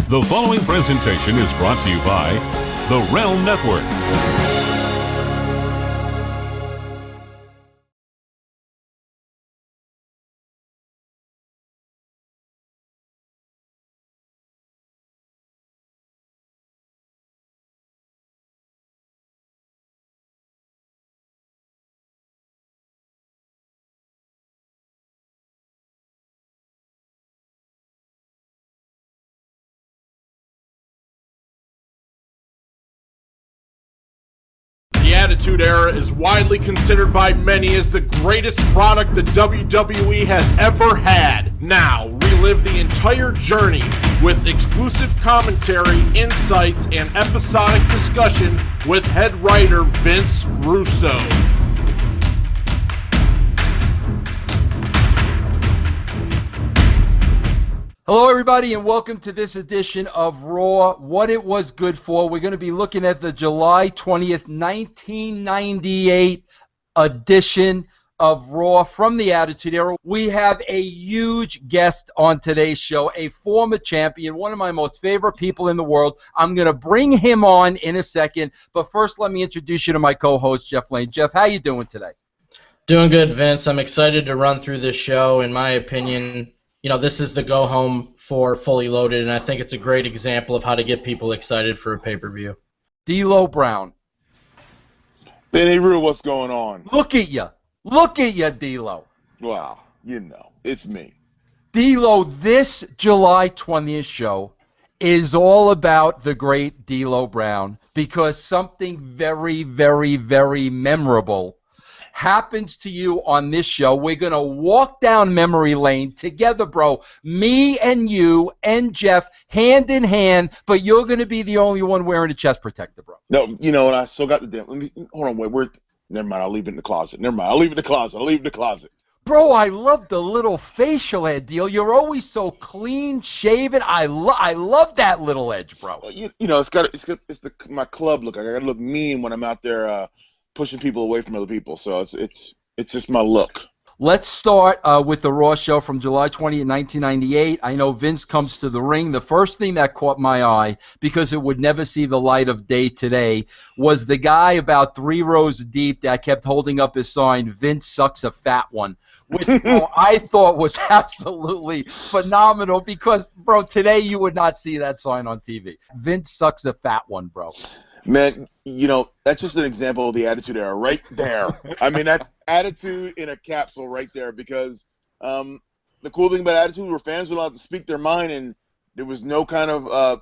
The following presentation is brought to you by the Realm Network. The Attitude Era is widely considered by many as the greatest product the WWE has ever had. Now, relive the entire journey with exclusive commentary, insights, and episodic discussion with head writer Vince Russo. Hello, everybody, and welcome to this edition of Raw, What It Was Good For. We're going to be looking at the July 20th, 1998 edition of Raw from the Attitude Era. We have a huge guest on today's show, a former champion, one of my most favorite people in the world. I'm going to bring him on in a second, but first let me introduce you to my co-host, Jeff Lane. Jeff, how you doing today? Doing good, Vince. I'm excited to run through this show. In my opinion, this is the go-home for Fully Loaded, and I think it's a great example of how to get people excited for a pay-per-view. D'Lo Brown. Benny Rue, what's going on? Look at you. Look at you, D'Lo. Wow, it's me. D'Lo, this July 20th show is all about the great D'Lo Brown because something very, very, very memorable happens to you on this show. We're going to walk down memory lane together, bro. Me and you and Jeff, hand in hand, but you're going to be the only one wearing a chest protector, bro. No, and I still got the damn. Hold on, wait. Never mind, I'll leave it in the closet. I'll leave it in the closet. Bro, I love the little facial head deal. You're always so clean shaven. I love that little edge, bro. It's my club look. I got to look mean when I'm out there pushing people away from other people, so it's just my look. Let's start with the Raw show from July 20th, 1998. I know Vince comes to the ring. The first thing that caught my eye, because it would never see the light of day today, was the guy about 3 rows deep that kept holding up his sign, "Vince sucks a fat one," which I thought was absolutely phenomenal because, bro, today you would not see that sign on TV. Vince sucks a fat one, bro. Man, that's just an example of the Attitude Era right there. I mean, that's Attitude in a capsule right there because the cool thing about Attitude were fans were allowed to speak their mind and there was no kind of,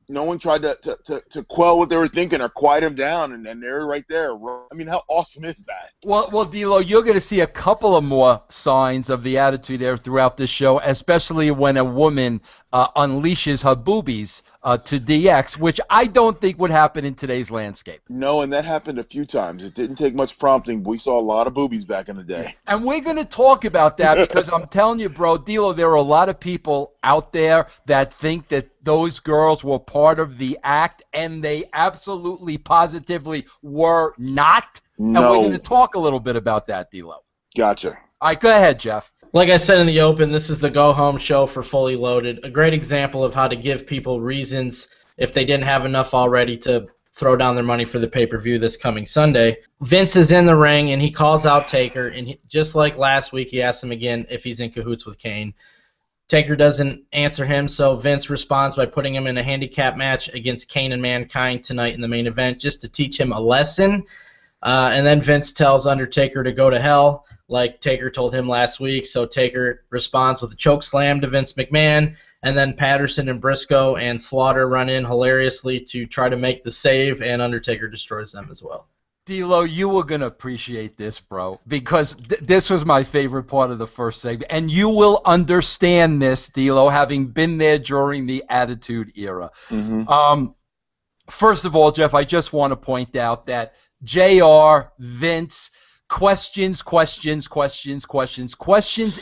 no one tried to quell what they were thinking or quiet them down, and they were right there. I mean, how awesome is that? Well, D'Lo, you're going to see a couple of more signs of the Attitude Era throughout this show, especially when a woman unleashes her boobies to DX, which I don't think would happen in today's landscape. No, and that happened a few times. It didn't take much prompting, but we saw a lot of boobies back in the day. And we're going to talk about that because I'm telling you, bro, D'Lo, there are a lot of people out there that think that those girls were part of the act, and they absolutely, positively were not. No. And we're going to talk a little bit about that, D'Lo. Gotcha. All right, go ahead, Jeff. Like I said in the open, this is the go-home show for Fully Loaded. A great example of how to give people reasons, if they didn't have enough already, to throw down their money for the pay-per-view this coming Sunday. Vince is in the ring, and he calls out Taker, and just like last week, he asks him again if he's in cahoots with Kane. Taker doesn't answer him, so Vince responds by putting him in a handicap match against Kane and Mankind tonight in the main event just to teach him a lesson. And then Vince tells Undertaker to go to hell, like Taker told him last week. So Taker responds with a choke slam to Vince McMahon, and then Patterson and Briscoe and Slaughter run in hilariously to try to make the save, and Undertaker destroys them as well. D'Lo, you were going to appreciate this, bro, because this was my favorite part of the first segment, and you will understand this, D'Lo, having been there during the Attitude Era. Mm-hmm. First of all, Jeff, I just want to point out that JR, Vince, questions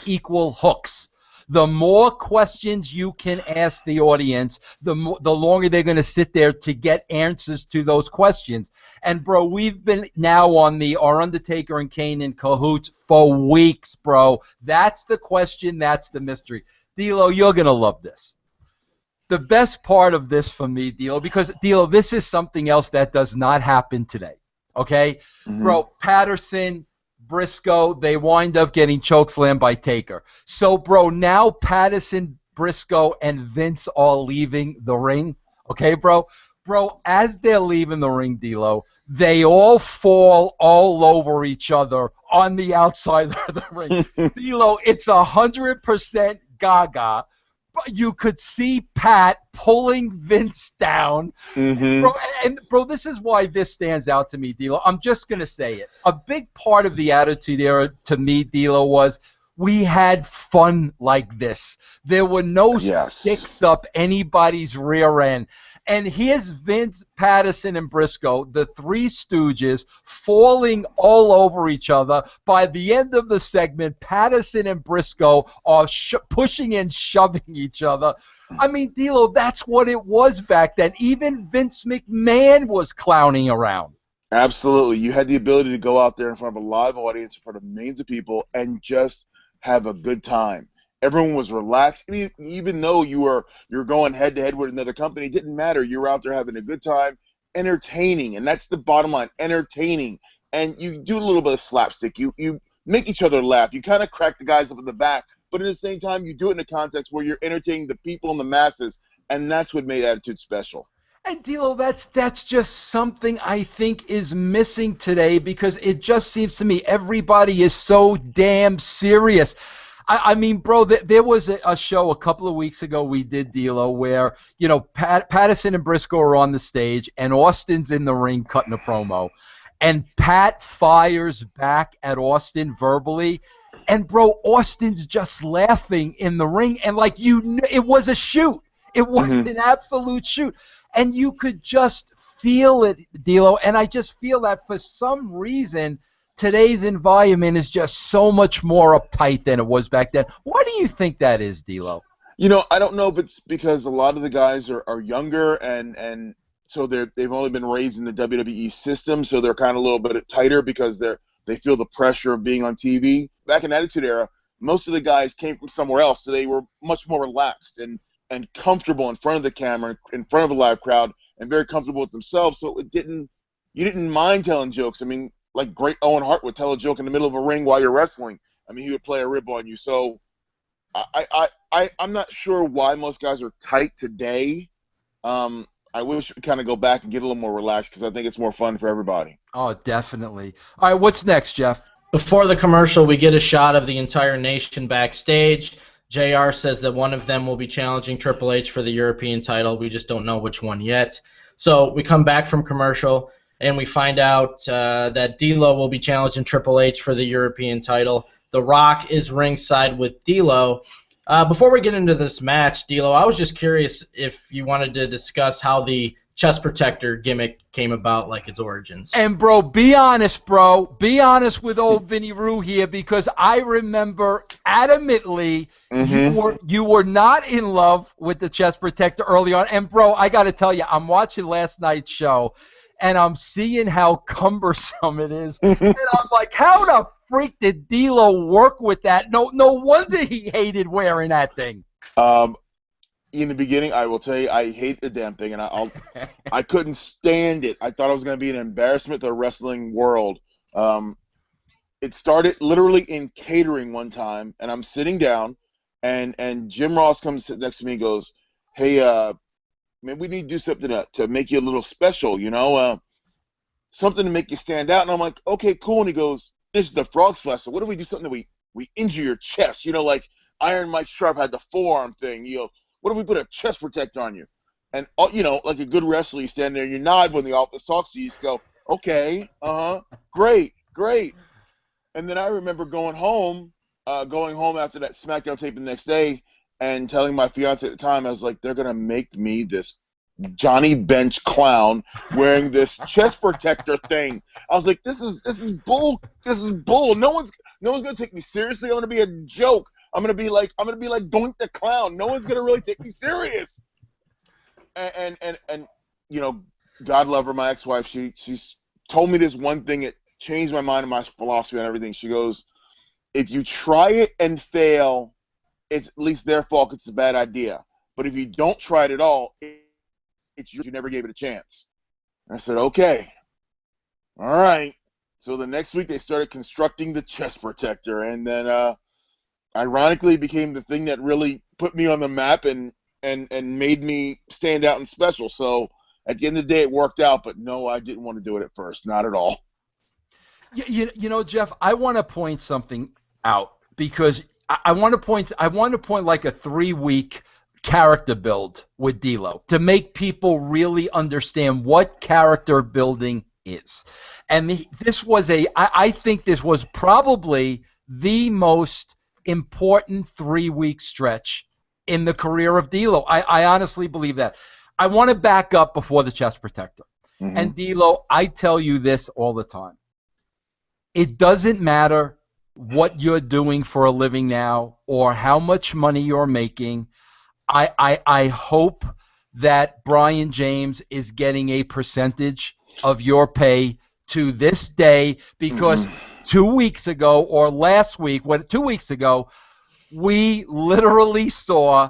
equal hooks. The more questions you can ask the audience, the longer they're going to sit there to get answers to those questions. And, bro, we've been now on are Undertaker and Kane in cahoots for weeks, bro. That's the question. That's the mystery. D'Lo, you're going to love this. the best part of this for me, D'Lo, because D'Lo, this is something else that does not happen today. Okay, bro, Patterson, Briscoe, they wind up getting chokeslammed by Taker. So, bro, now Patterson, Briscoe, and Vince are leaving the ring. Okay, bro? Bro, as they're leaving the ring, D'Lo, they all fall all over each other on the outside of the ring. D'Lo, it's 100% gaga. But you could see Pat pulling Vince down. Bro, this is why this stands out to me, D'Lo. I'm just going to say it. A big part of the Attitude Era to me, D'Lo, was we had fun like this. There were no sticks up anybody's rear end. And here's Vince, Patterson, and Briscoe, the Three Stooges, falling all over each other. By the end of the segment, Patterson and Briscoe are pushing and shoving each other. I mean, D'Lo, that's what it was back then. Even Vince McMahon was clowning around. Absolutely. You had the ability to go out there in front of a live audience, in front of millions of people, and just have a good time. Everyone was relaxed. Even though you're going head-to-head with another company, it didn't matter. You were out there having a good time, entertaining, and that's the bottom line, entertaining. And you do a little bit of slapstick. You make each other laugh. You kind of crack the guys up in the back, but at the same time, you do it in a context where you're entertaining the people and the masses, and that's what made Attitude special. And D'Lo, that's just something I think is missing today, because it just seems to me everybody is so damn serious. I mean, bro, there was a show a couple of weeks ago we did, D'Lo, where, you know, Patterson and Briscoe are on the stage, and Austin's in the ring cutting a promo. And Pat fires back at Austin verbally. And, bro, Austin's just laughing in the ring. And, like, it was a shoot. It was an absolute shoot. And you could just feel it, D'Lo. And I just feel that for some reason today's environment is just so much more uptight than it was back then. Why do you think that is, D'Lo? You know, I don't know if it's because a lot of the guys are younger and so they've only been raised in the WWE system, so they're kind of a little bit tighter because they feel the pressure of being on TV. Back in Attitude Era, most of the guys came from somewhere else, so they were much more relaxed and comfortable in front of the camera, in front of a live crowd, and very comfortable with themselves. So you didn't mind telling jokes. I mean, like great Owen Hart would tell a joke in the middle of a ring while you're wrestling. I mean, he would play a rib on you. So I'm not sure why most guys are tight today. I wish we kind of go back and get a little more relaxed because I think it's more fun for everybody. Oh, definitely. All right, what's next, Jeff? Before the commercial, we get a shot of the entire nation backstage. JR says that one of them will be challenging Triple H for the European title. We just don't know which one yet. So we come back from commercial, and we find out that D'Lo will be challenging Triple H for the European title. The Rock is ringside with D'Lo. Before we get into this match, D'Lo, I was just curious if you wanted to discuss how the chest protector gimmick came about, like its origins. And, bro, be honest, bro. Be honest with old Vinny Rue here, because I remember adamantly you were not in love with the chest protector early on. And, bro, I got to tell you, I'm watching last night's show, and I'm seeing how cumbersome it is. And I'm like, how the freak did D'Lo work with that? No wonder he hated wearing that thing. In the beginning, I will tell you, I hate the damn thing, and I couldn't stand it. I thought it was going to be an embarrassment to the wrestling world. It started literally in catering one time, and I'm sitting down, and Jim Ross comes to sit next to me and goes, "Hey, man, we need to do something to make you a little special, you know, something to make you stand out." And I'm like, "Okay, cool." And he goes, "This is the Frog Splash. So what if we do something that we injure your chest, you know, like Iron Mike Sharp had the forearm thing, you know. What if we put a chest protector on you?" And, you know, like a good wrestler, you stand there and you nod when the office talks to you. You just go, "Okay, great." And then I remember going home after that SmackDown tape the next day and telling my fiance at the time, I was like, they're going to make me this Johnny Bench clown wearing this chest protector thing. I was like, this is bull. This is bull. No one's going to take me seriously. I'm going to be a joke. I'm gonna be like Doink the Clown. No one's gonna really take me serious. And you know, God love her, my ex-wife. She's told me this one thing. It changed my mind and my philosophy on everything. She goes, "If you try it and fail, it's at least their fault. It's a bad idea. but if you don't try it at all, it's yours. You never gave it a chance. I said, okay, all right. So the next week they started constructing the chest protector, and then ironically it became the thing that really put me on the map and made me stand out and special. So at the end of the day, it worked out, but no, I didn't want to do it at first, not at all. You know, Jeff, I want to point something out because I want to point like a 3-week character build with D'Lo to make people really understand what character building is. And I think this was probably the most important 3-week stretch in the career of D'Lo. I honestly believe that. I want to back up before the chest protector. Mm-hmm. And D'Lo, I tell you this all the time. It doesn't matter what you're doing for a living now or how much money you're making. I hope that Brian James is getting a percentage of your pay to this day, because 2 weeks ago or last week, 2 weeks ago, we literally saw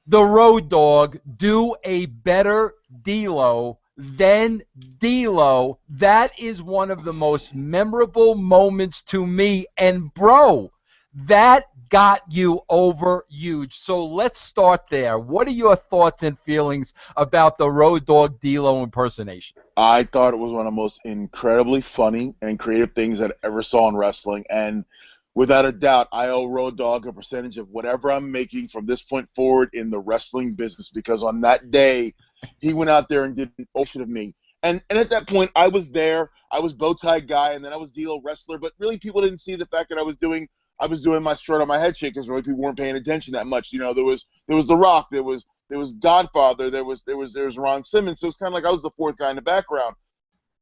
the Road Dogg do a better D'Lo than D'Lo. That is one of the most memorable moments to me. And, bro, that got you over huge. So let's start there. What are your thoughts and feelings about the Road Dogg D'Lo impersonation? I thought it was one of the most incredibly funny and creative things I ever saw in wrestling. And without a doubt, I owe Road Dogg a percentage of whatever I'm making from this point forward in the wrestling business, because on that day, he went out there and did an ocean of me. And at that point, I was there. I was bow tie guy, and then I was D'Lo wrestler. But really, people didn't see the fact that I was doing my strut on my head shake, because really people weren't paying attention that much. You know, there was The Rock, there was Godfather, there was Ron Simmons. So it's kind of like I was the fourth guy in the background.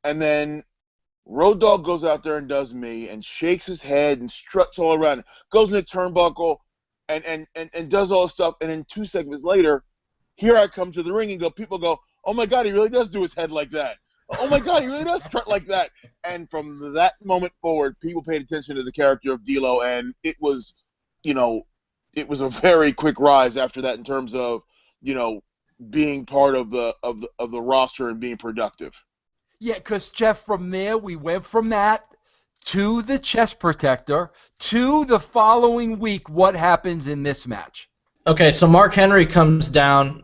And then Road Dogg goes out there and does me and shakes his head and struts all around, goes in the turnbuckle and does all this stuff. And then 2 seconds later, here I come to the ring and people go, oh my God, he really does do his head like that. Oh my God, he really does strut like that. And from that moment forward, people paid attention to the character of D'Lo, and it was a very quick rise after that in terms of, being part of the roster and being productive. Yeah, because, Jeff, from there, we went from that to the chest protector to the following week. What happens in this match? Okay, so Mark Henry comes down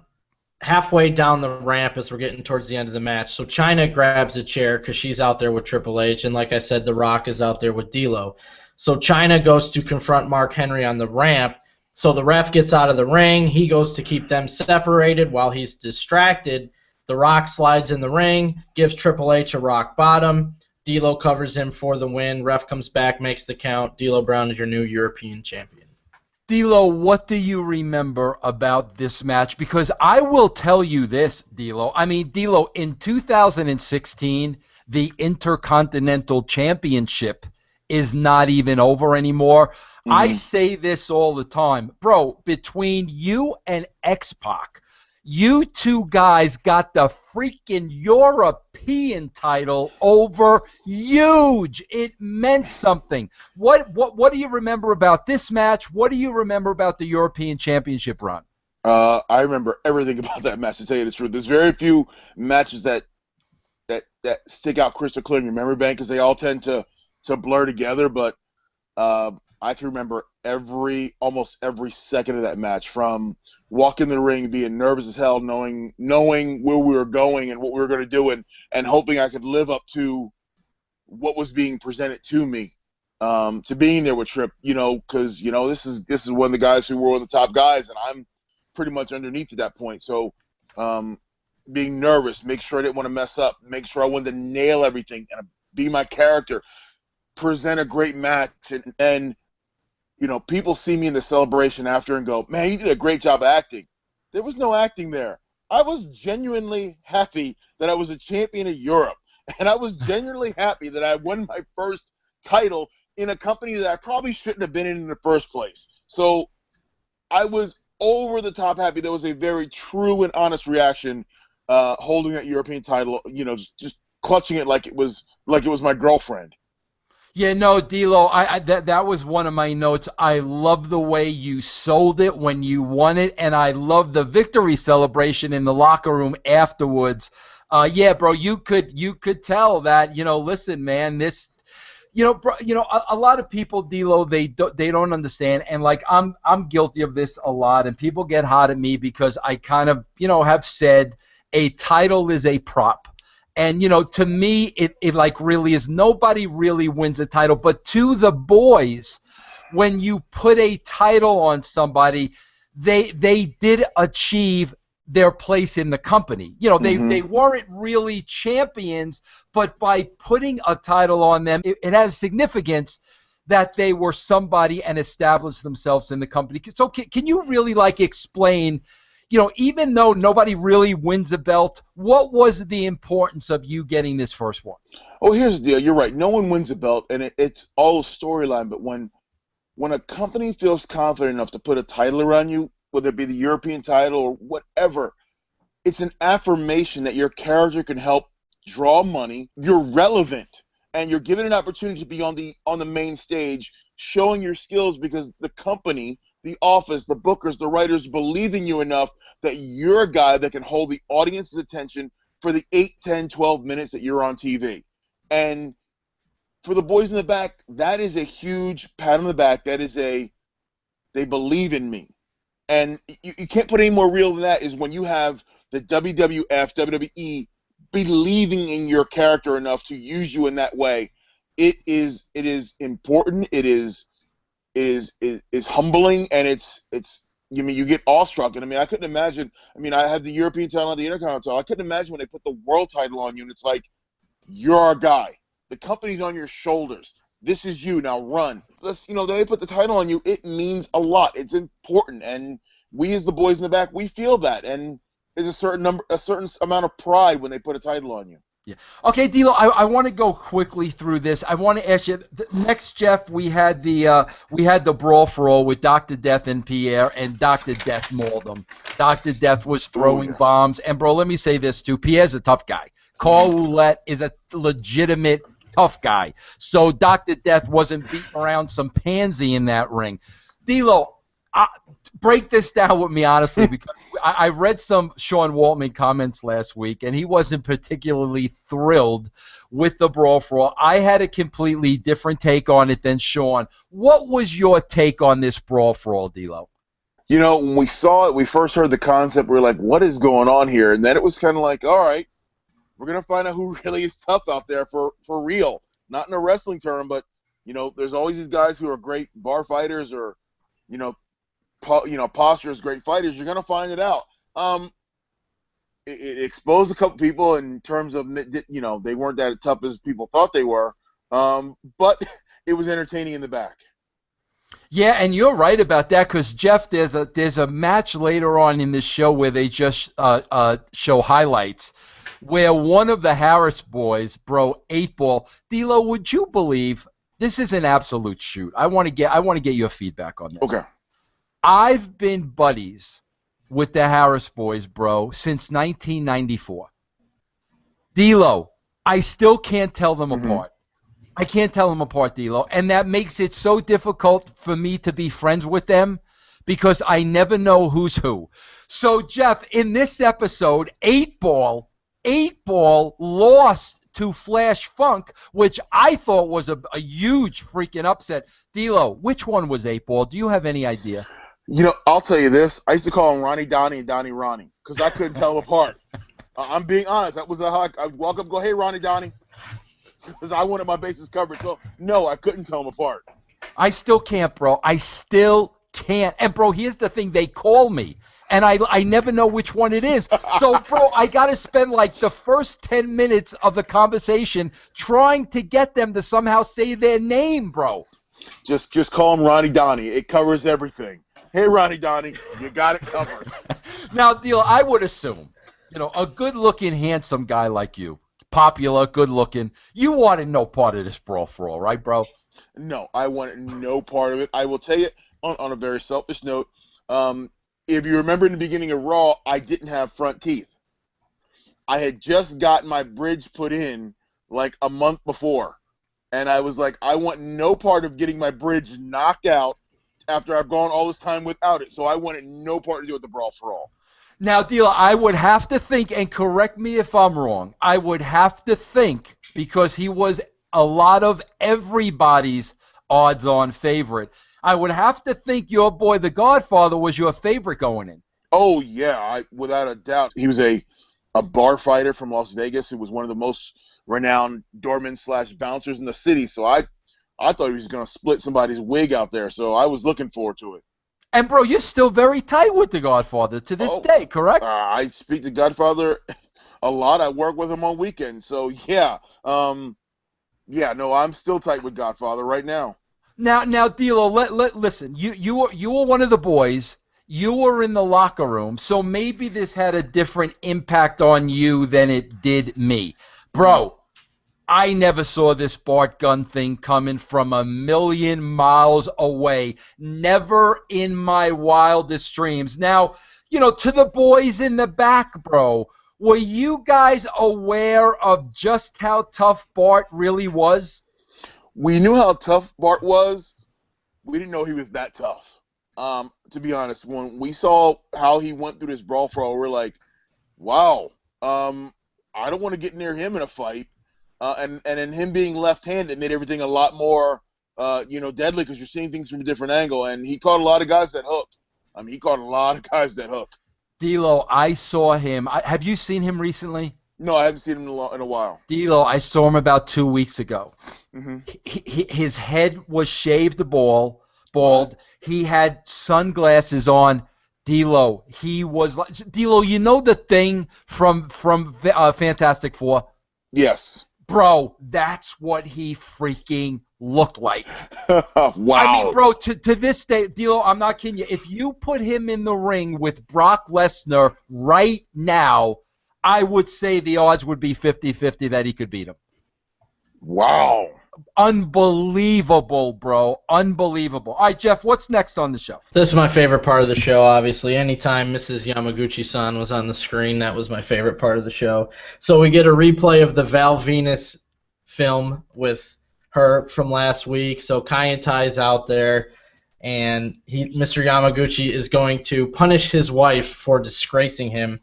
halfway down the ramp as we're getting towards the end of the match. So Chyna grabs a chair because she's out there with Triple H, and like I said, The Rock is out there with D'Lo. So Chyna goes to confront Mark Henry on the ramp. So the ref gets out of the ring. He goes to keep them separated while he's distracted. The Rock slides in the ring, gives Triple H a rock bottom. D'Lo covers him for the win. Ref comes back, makes the count. D'Lo Brown is your new European champion. D'Lo, what do you remember about this match? Because I will tell you this, D'Lo. I mean, D'Lo, in 2016, the Intercontinental Championship is not even over anymore. Mm-hmm. I say this all the time. Bro, between you and X-Pac, you two guys got the freaking European title over huge. It meant something. What do you remember about this match? What do you remember about the European Championship run? I remember everything about that match, to tell you the truth. There's very few matches that stick out crystal clear in your memory bank, because they all tend to blur together. But I can remember almost every second of that match, from walking the ring, being nervous as hell, knowing where we were going and what we were going to do, and hoping I could live up to what was being presented to me, to being there with Trip, because this is one of the guys who were one of the top guys, and I'm pretty much underneath at that point. So being nervous, make sure I didn't want to mess up, make sure I wanted to nail everything and be my character, present a great match, and people see me in the celebration after and go, man, you did a great job of acting. There was no acting there. I was genuinely happy that I was a champion of Europe, and I was genuinely happy that I won my first title in a company that I probably shouldn't have been in the first place. So I was over the top happy. That was a very true and honest reaction, holding that European title, just clutching it like it was my girlfriend. Yeah, no, D'Lo, that was one of my notes. I love the way you sold it when you won it, and I love the victory celebration in the locker room afterwards. Yeah, bro, you could tell that, listen, man, this, bro, a lot of people, D'Lo, they don't understand, and like I'm guilty of this a lot, and people get hot at me because I kind of, have said a title is a prop. And, to me, it like really is. Nobody really wins a title. But to the boys, when you put a title on somebody, they did achieve their place in the company. They weren't really champions, but by putting a title on them, it has significance that they were somebody and established themselves in the company. So can you really like explain, even though nobody really wins a belt, what was the importance of you getting this first one? Oh, here's the deal. You're right. No one wins a belt, and it's all a storyline. But when a company feels confident enough to put a title around you, whether it be the European title or whatever, it's an affirmation that your character can help draw money. You're relevant, and you're given an opportunity to be on the main stage, showing your skills because the company, the office, the bookers, the writers believe in you enough that you're a guy that can hold the audience's attention for the 8, 10, 12 minutes that you're on TV. And for the boys in the back, that is a huge pat on the back. That is they believe in me. And you can't put any more real than that is when you have the WWF, WWE believing in your character enough to use you in that way. It is important. It is humbling, and it's you get awestruck. And I couldn't imagine. I had the European title and the Intercontinental. I couldn't imagine when they put the world title on you, and it's like, you're our guy. The company's on your shoulders. This is you, now run. They put the title on you. It means a lot. It's important, and we as the boys in the back, we feel that, and there's a certain amount of pride when they put a title on you. Yeah. Okay, D'Lo, I want to go quickly through this. I want to ask you next, Jeff. We had the Brawl for All with Dr. Death and Pierre, and Dr. Death mauled him. Dr. Death was throwing bombs, and bro, let me say this too. Pierre's a tough guy. Carl Ouellet is a legitimate tough guy. So Dr. Death wasn't beating around some pansy in that ring. D'Lo, break this down with me honestly, because I read some Sean Waltman comments last week, and he wasn't particularly thrilled with the Brawl for All. I had a completely different take on it than Sean. What was your take on this Brawl for All, D'Lo? When we saw it, we first heard the concept, we were like, what is going on here? And then it was kind of like, all right, we're going to find out who really is tough out there for real. Not in a wrestling term, but, there's always these guys who are great bar fighters or, posture as great fighters. You're going to find it out. It exposed a couple people in terms of, they weren't that tough as people thought they were. But it was entertaining in the back. Yeah, and you're right about that because, Jeff, there's a match later on in this show where they just show highlights where one of the Harris boys, bro, 8-Ball. D'Lo, would you believe this is an absolute shoot? I want to get your feedback on this. Okay. I've been buddies with the Harris boys, bro, since 1994. D'Lo, I still can't tell them apart. I can't tell them apart, D'Lo, and that makes it so difficult for me to be friends with them because I never know who's who. So, Jeff, in this episode, 8-Ball lost to Flash Funk, which I thought was a huge freaking upset. D'Lo, which one was 8-Ball? Do you have any idea? I'll tell you this. I used to call him Ronnie Donnie and Donnie Ronnie because I couldn't tell them apart. I'm being honest. That was I'd walk up and go, hey, Ronnie Donnie, because I wanted my bases covered. So, no, I couldn't tell them apart. I still can't, bro. I still can't. And, bro, here's the thing. They call me, and I never know which one it is. So, bro, I got to spend, like, the first 10 minutes of the conversation trying to get them to somehow say their name, bro. Just call him Ronnie Donnie. It covers everything. Hey, Ronnie Donnie, you got it covered. Now, D'Lo, I would assume, a good-looking, handsome guy like you, popular, good-looking, you wanted no part of this Brawl for All, right, bro? No, I wanted no part of it. I will tell you, on a very selfish note, if you remember in the beginning of Raw, I didn't have front teeth. I had just gotten my bridge put in like a month before. And I was like, I want no part of getting my bridge knocked out after I've gone all this time without it. So I wanted no part to do with the Brawl for All. Now, D'Lo, I would have to think, and correct me if I'm wrong, I would have to think, because he was a lot of everybody's odds-on favorite, I would have to think your boy, the Godfather, was your favorite going in. Oh, yeah, without a doubt. He was a bar fighter from Las Vegas who was one of the most renowned doormen/bouncers in the city. So I thought he was going to split somebody's wig out there. So I was looking forward to it. And, bro, you're still very tight with the Godfather to this day, correct? I speak to Godfather a lot. I work with him on weekends. So, yeah. I'm still tight with Godfather right now. Now, D'Lo, listen. You were one of the boys. You were in the locker room, so maybe this had a different impact on you than it did me. Bro, I never saw this Bart Gunn thing coming from a million miles away. Never in my wildest dreams. Now, to the boys in the back, bro, were you guys aware of just how tough Bart really was? We knew how tough Bart was. We didn't know he was that tough. To be honest, when we saw how he went through this Brawl for All, we're like, wow, I don't want to get near him in a fight. And in him being left-handed made everything a lot more, deadly because you're seeing things from a different angle. And he caught a lot of guys that hooked. He caught a lot of guys that hooked. D'Lo, I saw him. Have you seen him recently? No, I haven't seen him in a while. D'Lo, I saw him about 2 weeks ago. Mm-hmm. His head was shaved bald. He had sunglasses on. D'Lo, he was like D'Lo. You know the thing from Fantastic Four? Yes. Bro, that's what he freaking looked like. Wow. I mean, bro, to this day, D'Lo, I'm not kidding you. If you put him in the ring with Brock Lesnar right now, I would say the odds would be 50-50 that he could beat him. Wow. Unbelievable, bro. Unbelievable. All right, Jeff, what's next on the show? This is my favorite part of the show, obviously. Anytime Mrs. Yamaguchi-san was on the screen, that was my favorite part of the show. So we get a replay of the Val Venis film with her from last week. So Kai and Tai's out there, and Mr. Yamaguchi is going to punish his wife for disgracing him.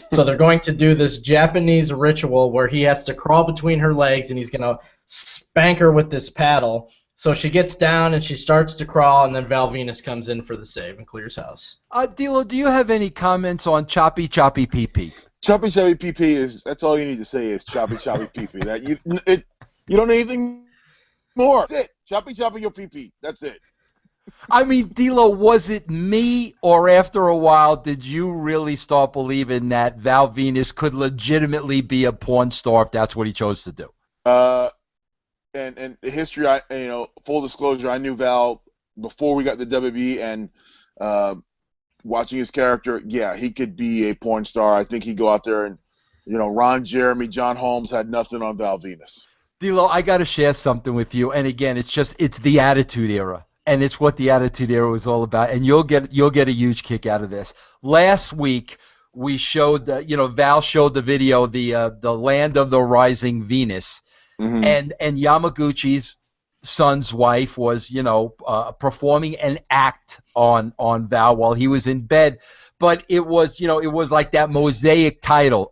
So they're going to do this Japanese ritual where he has to crawl between her legs, and he's going to spank her with this paddle. So she gets down and she starts to crawl, and then Val Venis comes in for the save and clears house. D'Lo, do you have any comments on Choppy Peepee? Choppy Peepee that's all you need to say is Choppy Peepee. That you don't need anything more. That's it. Choppy your Peepee. That's it. I mean, D'Lo, was it me, or after a while did you really start believing that Val Venis could legitimately be a porn star if that's what he chose to do? And the history, full disclosure, I knew Val before we got the WWE, and watching his character, yeah, he could be a porn star. I think he'd go out there and, Ron Jeremy, John Holmes had nothing on Val Venis. D'Lo, I got to share something with you, and again, it's the Attitude Era. And it's what the Attitude Era was all about, and you'll get a huge kick out of this. Last week we showed, Val showed the video, the Land of the Rising Venus, mm-hmm. and Yamaguchi's son's wife was, performing an act on Val while he was in bed, but it was like that mosaic tile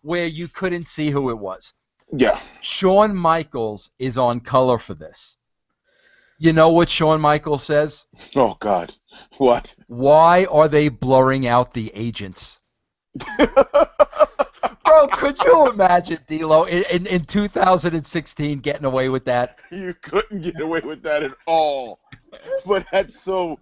where you couldn't see who it was. Yeah. Shawn Michaels is on color for this. You know what Shawn Michaels says? Oh, God. What? Why are they blurring out the agents? Bro, could you imagine, D'Lo, in 2016 getting away with that? You couldn't get away with that at all. But that's so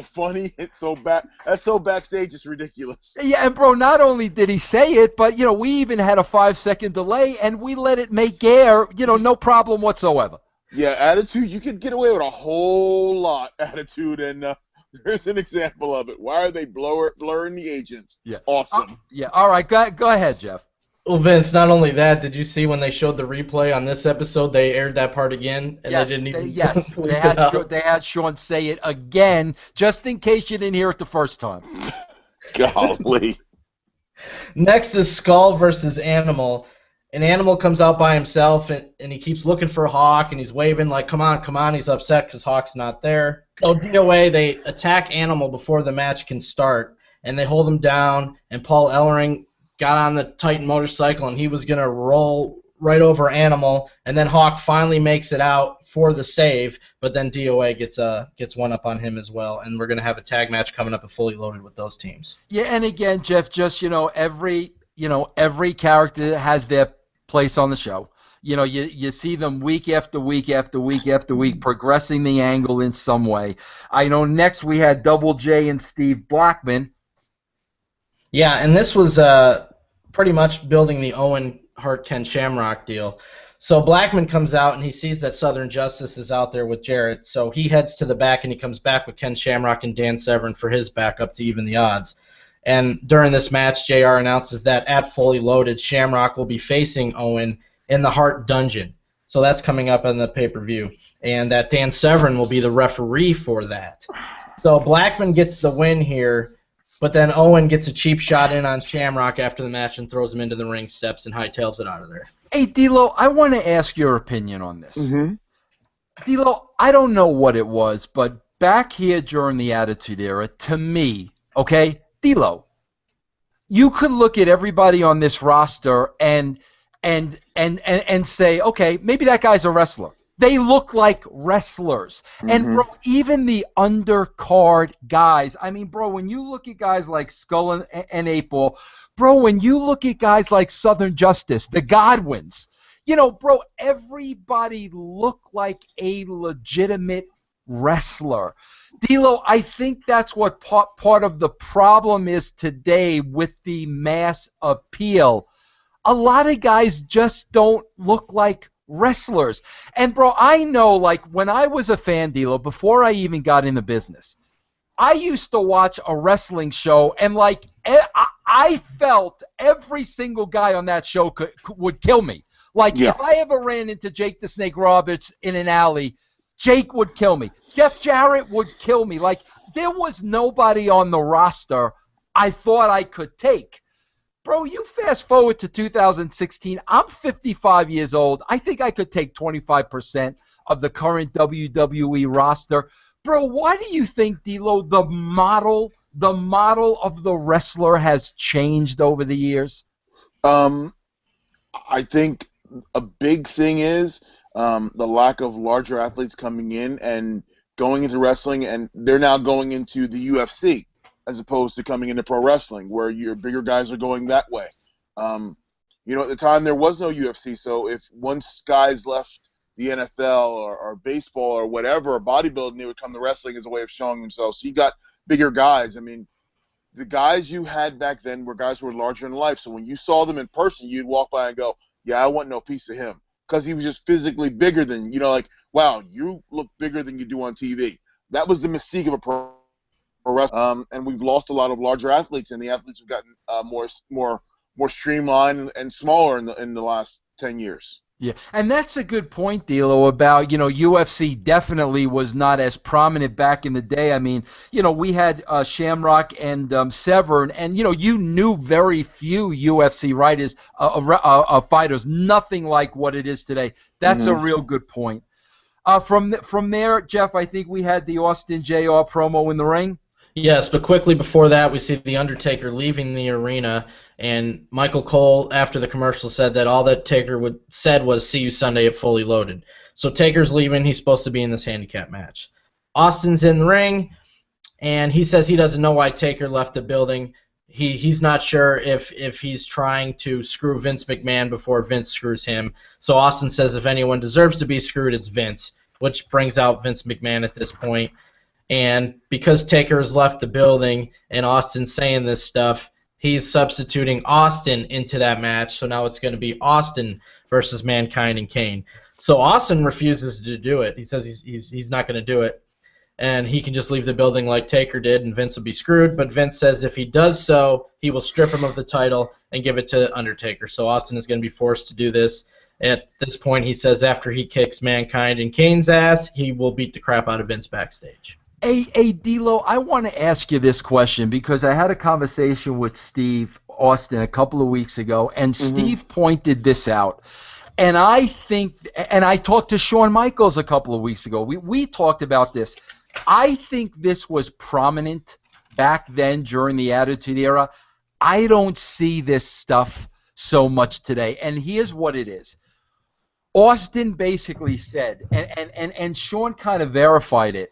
funny. It's so that's so backstage. It's ridiculous. Yeah, and bro, not only did he say it, but we even had a 5-second delay, and we let it make air. No problem whatsoever. Yeah, Attitude, you could get away with a whole lot, Attitude, and here's an example of it. Why are they blurring the agents? Yeah. Awesome. Yeah, all right, go ahead, Jeff. Well, Vince, not only that, did you see when they showed the replay on this episode, they aired that part again, and yes, they didn't even they had Shawn say it again, just in case you didn't hear it the first time. Golly. Next is Skull versus Animal. an Animal comes out by himself, and he keeps looking for Hawk, and he's waving like, come on, come on. He's upset because Hawk's not there. So DOA, they attack Animal before the match can start, and they hold him down, and Paul Ellering got on the Titan motorcycle, and he was going to roll right over Animal, and then Hawk finally makes it out for the save, but then DOA gets one up on him as well, and we're going to have a tag match coming up at Fully Loaded with those teams. Yeah, and again, Jeff, just every character has their place on the show. You see them week after week after week after week progressing the angle in some way. I know next we had Double J and Steve Blackman. Yeah, and this was pretty much building the Owen Hart Ken Shamrock deal. So Blackman comes out and he sees that Southern Justice is out there with Jarrett, so he heads to the back and he comes back with Ken Shamrock and Dan Severn for his backup to even the odds. And during this match, JR announces that at Fully Loaded, Shamrock will be facing Owen in the Hart Dungeon. So that's coming up on the pay-per-view. And that Dan Severn will be the referee for that. So Blackman gets the win here, but then Owen gets a cheap shot in on Shamrock after the match and throws him into the ring steps and hightails it out of there. Hey, D'Lo, I want to ask your opinion on this. Mm-hmm. D'Lo, I don't know what it was, but back here during the Attitude Era, to me, okay, D'Lo, you could look at everybody on this roster and say, okay, maybe that guy's a wrestler. They look like wrestlers. Mm-hmm. And, bro, even the undercard guys, I mean, bro, when you look at guys like Skull and April, bro, when you look at guys like Southern Justice, the Godwins, bro, everybody looked like a legitimate wrestler. D'Lo, I think that's what part of the problem is today with the mass appeal. A lot of guys just don't look like wrestlers. And, bro, I know, like, when I was a fan, D'Lo, before I even got in the business, I used to watch a wrestling show, and, like, I felt every single guy on that show would kill me. Like, if I ever ran into Jake the Snake Roberts in an alley, Jake would kill me. Jeff Jarrett would kill me. Like, there was nobody on the roster I thought I could take. Bro, you fast forward to 2016. I'm 55 years old. I think I could take 25% of the current WWE roster. Bro, why do you think, D'Lo, the model of the wrestler has changed over the years? I think a big thing is the lack of larger athletes coming in and going into wrestling, and they're now going into the UFC as opposed to coming into pro wrestling, where your bigger guys are going that way. At the time there was no UFC, so if once guys left the NFL or baseball or whatever, or bodybuilding, they would come to wrestling as a way of showing themselves. So you got bigger guys. I mean, the guys you had back then were guys who were larger in life, so when you saw them in person, you'd walk by and go, yeah, I want no piece of him. Because he was just physically bigger than, like, wow, you look bigger than you do on TV. That was the mystique of a pro wrestling. And we've lost a lot of larger athletes, and the athletes have gotten more streamlined and smaller in the last 10 years. Yeah, and that's a good point, D'Lo, about, UFC definitely was not as prominent back in the day. I mean, we had Shamrock and Severn, and, you knew very few UFC fighters, nothing like what it is today. That's a real good point. From there, Jeff, I think we had the Austin JR promo in the ring. Yes, but quickly before that, we see the Undertaker leaving the arena, and Michael Cole, after the commercial, said that all that Taker said was, see you Sunday at Fully Loaded. So Taker's leaving. He's supposed to be in this handicap match. Austin's in the ring, and he says he doesn't know why Taker left the building. He's not sure if he's trying to screw Vince McMahon before Vince screws him. So Austin says if anyone deserves to be screwed, it's Vince, which brings out Vince McMahon at this point. And because Taker has left the building and Austin's saying this stuff, he's substituting Austin into that match. So now it's going to be Austin versus Mankind and Kane. So Austin refuses to do it. He says he's not going to do it. And he can just leave the building like Taker did, and Vince will be screwed. But Vince says if he does so, he will strip him of the title and give it to Undertaker. So Austin is going to be forced to do this. At this point, he says after he kicks Mankind and Kane's ass, he will beat the crap out of Vince backstage. Hey, D'Lo, I want to ask you this question because I had a conversation with Steve Austin a couple of weeks ago, and Steve pointed this out. And I think, and I talked to Shawn Michaels a couple of weeks ago. We talked about this. I think this was prominent back then during the Attitude Era. I don't see this stuff so much today. And here's what it is. Austin basically said, and Shawn kind of verified it,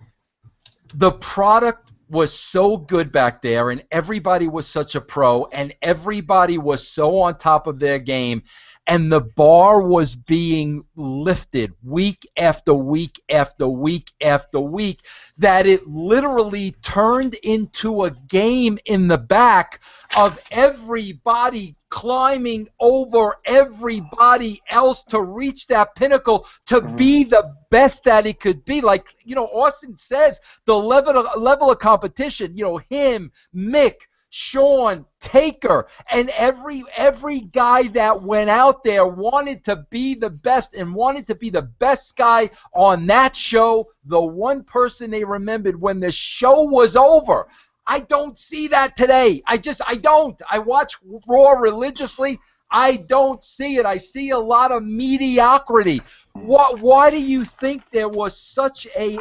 the product was so good back there, and everybody was such a pro, and everybody was so on top of their game, and the bar was being lifted week after week after week after week, that it literally turned into a game in the back of everybody climbing over everybody else to reach that pinnacle, to be the best that it could be. Like, Austin says, the level of competition, him, Mick, Shawn, Taker, and every guy that went out there wanted to be the best and wanted to be the best guy on that show, the one person they remembered when the show was over. I don't see that today. I don't. I watch Raw religiously. I don't see it. I see a lot of mediocrity. Why do you think there was such a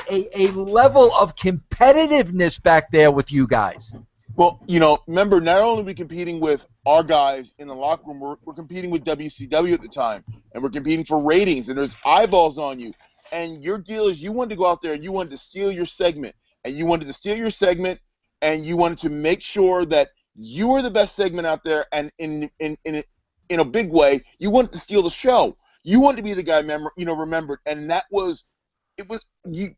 level of competitiveness back there with you guys? Well, remember, not only are we competing with our guys in the locker room, we're competing with WCW at the time, and we're competing for ratings, and there's eyeballs on you. And your deal is you wanted to go out there and you wanted to steal your segment, and you wanted to make sure that you were the best segment out there, and in a big way, you wanted to steal the show. You wanted to be the guy remembered, and that was it. Was you?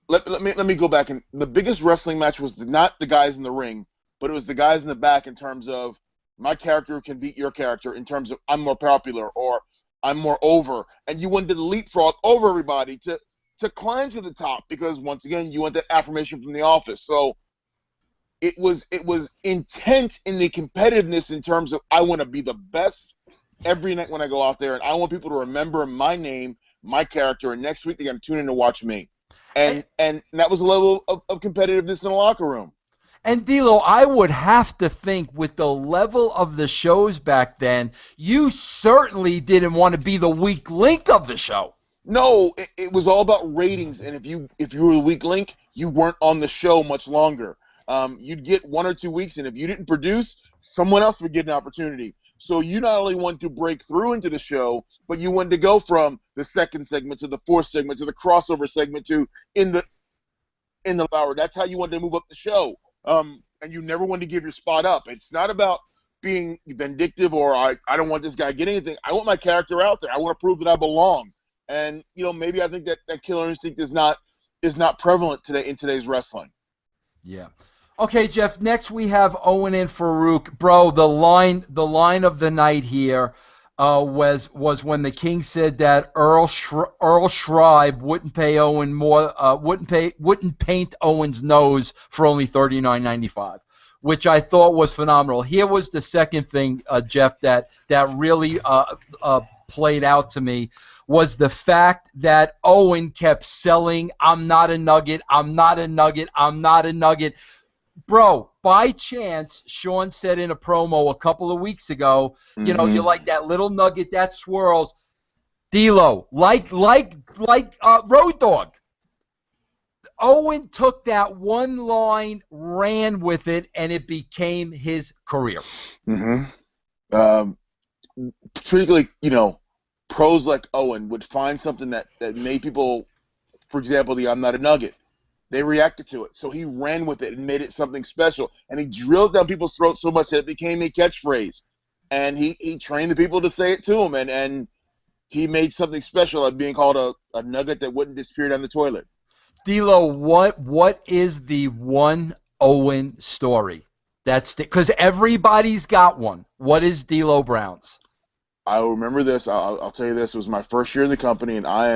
Let me go back. And the biggest wrestling match was not the guys in the ring, but it was the guys in the back in terms of my character can beat your character in terms of I'm more popular or I'm more over, and you wanted to leapfrog over everybody to climb to the top because once again you want that affirmation from the office. So it was intense in the competitiveness in terms of I want to be the best every night when I go out there, and I want people to remember my name, my character, and next week they're going to tune in to watch me. And that was a level of competitiveness in the locker room. And D'Lo, I would have to think with the level of the shows back then, you certainly didn't want to be the weak link of the show. No, it was all about ratings, and if you were the weak link, you weren't on the show much longer. You'd get 1 or 2 weeks, and if you didn't produce, someone else would get an opportunity. So you not only wanted to break through into the show, but you wanted to go from the second segment to the fourth segment to the crossover segment to in the hour. That's how you wanted to move up the show. And you never wanted to give your spot up. It's not about being vindictive or I don't want this guy to get anything. I want my character out there. I want to prove that I belong. And maybe I think that killer instinct is not prevalent today in today's wrestling. Yeah. Okay, Jeff, next we have Owen and Farouk. Bro, the line of the night here was when the King said that Earl Schreiber wouldn't pay Owen more wouldn't paint Owen's nose for only $39.95, which I thought was phenomenal. Here was the second thing, Jeff, that really played out to me was the fact that Owen kept selling, I'm not a nugget, I'm not a nugget, I'm not a nugget. Bro, by chance, Shawn said in a promo a couple of weeks ago, you like that little nugget that swirls. D'Lo, like Road Dogg. Owen took that one line, ran with it, and it became his career. Particularly, pros like Owen would find something that made people, for example, the I'm not a nugget. They reacted to it. So he ran with it and made it something special. And he drilled down people's throats so much that it became a catchphrase. And he trained the people to say it to him. And he made something special of being called a nugget that wouldn't disappear down the toilet. D'Lo, what is the one Owen story? Because everybody's got one. What is D'Lo Brown's? I remember this. I'll tell you this. It was my first year in the company, and I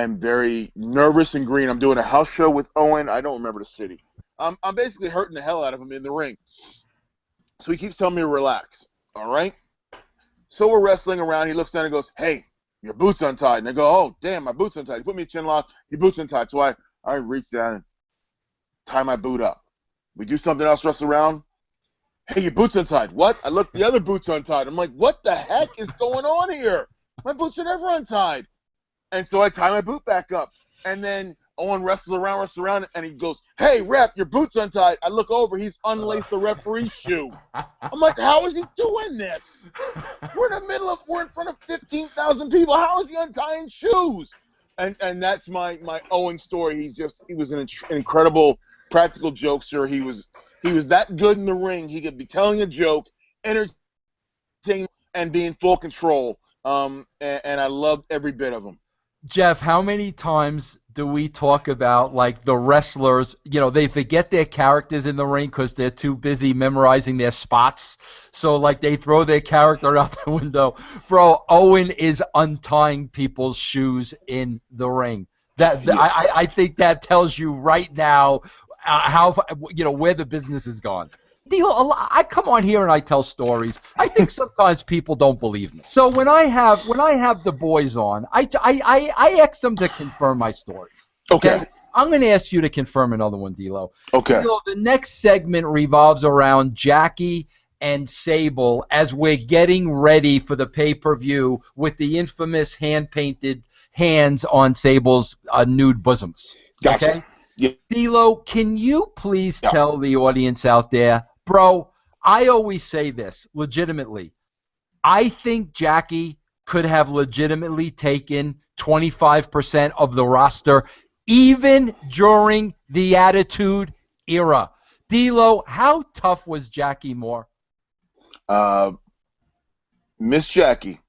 am very nervous and green. I'm doing a house show with Owen. I don't remember the city. I'm basically hurting the hell out of him in the ring. So he keeps telling me to relax. All right? So we're wrestling around. He looks down and goes, hey, your boot's untied. And I go, oh, damn, my boot's untied. He put me a chin lock. Your boot's untied. So I reach down and tie my boot up. We do something else, wrestle around. hey, your boot's untied. What? I look, the other boot's untied. I'm like, what the heck is going on here? My boots are never untied. And so I tie my boot back up. And then Owen wrestles around, and he goes, hey, ref, your boot's untied. I look over, he's unlaced the referee's shoe. I'm like, how is he doing this? We're in front of 15,000 people. How is he untying shoes? And that's my Owen story. He was an incredible practical jokester. He was that good in the ring. He could be telling a joke, entertaining, and be in full control. And I loved every bit of him. Jeff, how many times do we talk about, like, the wrestlers, they forget their characters in the ring because they're too busy memorizing their spots. So, like, they throw their character out the window. Bro, Owen is untying people's shoes in the ring. I think that tells you right now how, where the business has gone. I come on here and I tell stories. I think sometimes people don't believe me. So when I have the boys on, I ask them to confirm my stories. Okay. I'm going to ask you to confirm another one, D'Lo. Okay. The next segment revolves around Jackie and Sable as we're getting ready for the pay-per-view with the infamous hand-painted hands on Sable's nude bosoms. Gotcha. Okay? Yeah. D'Lo, can you please tell the audience out there, bro, I always say this, legitimately. I think Jackie could have legitimately taken 25% of the roster even during the Attitude Era. D'Lo, how tough was Jackie Moore? Miss Jackie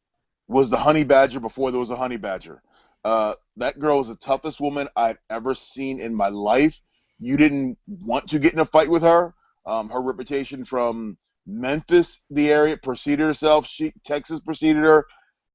was the honey badger before there was a honey badger. That girl was the toughest woman I'd ever seen in my life. You didn't want to get in a fight with her. Her reputation from Memphis, the area, preceded herself. Texas preceded her.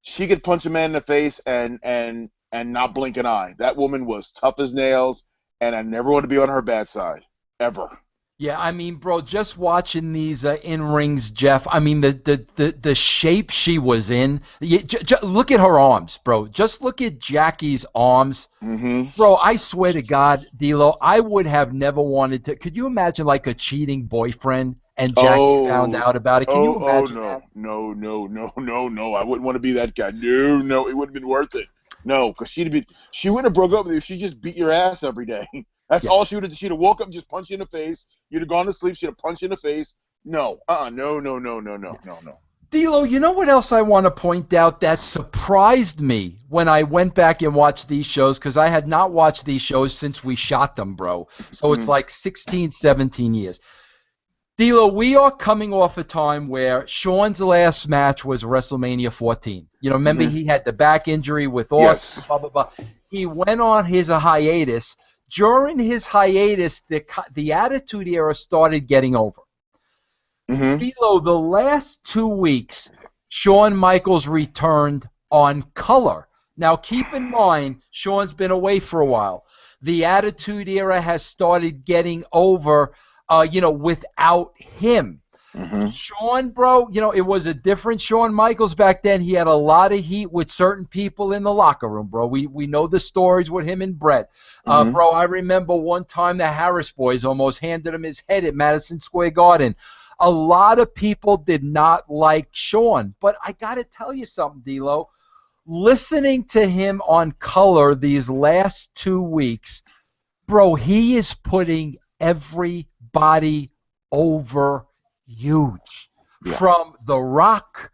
She could punch a man in the face and not blink an eye. That woman was tough as nails, and I never want to be on her bad side, ever. Yeah, I mean, bro, just watching these in-rings, Jeff, I mean, the shape she was in. Look at her arms, bro. Just look at Jackie's arms. Mm-hmm. Bro, I swear to God, D'Lo, I would have never wanted to. Could you imagine, like, a cheating boyfriend and Jackie found out about it? Can you imagine that? No. I wouldn't want to be that guy. No, it wouldn't have been worth it. No, because she wouldn't have broke up with you. She just beat your ass every day. That's all she would have. She'd have woke up and just punched you in the face. You'd have gone to sleep. She'd have punched you in the face. No. No. D'Lo, you know what else I want to point out that surprised me when I went back and watched these shows, because I had not watched these shows since we shot them, bro. So it's like 16, 17 years. D'Lo, we are coming off a time where Shawn's last match was WrestleMania 14. Remember he had the back injury with Austin, Yes. blah, blah, blah. He went on his hiatus. During his hiatus, the Attitude Era started getting over. Mm-hmm. D'Lo, the last 2 weeks, Shawn Michaels returned on color. Now, keep in mind, Shawn's been away for a while. The Attitude Era has started getting over, without him. Mm-hmm. Shawn, bro, it was a different Shawn Michaels back then. He had a lot of heat with certain people in the locker room, bro. We know the stories with him and Brett. Bro, I remember one time the Harris boys almost handed him his head at Madison Square Garden. A lot of people did not like Shawn. But I got to tell you something, D'Lo. Listening to him on color these last 2 weeks, bro, he is putting everybody over huge. Yeah. From The Rock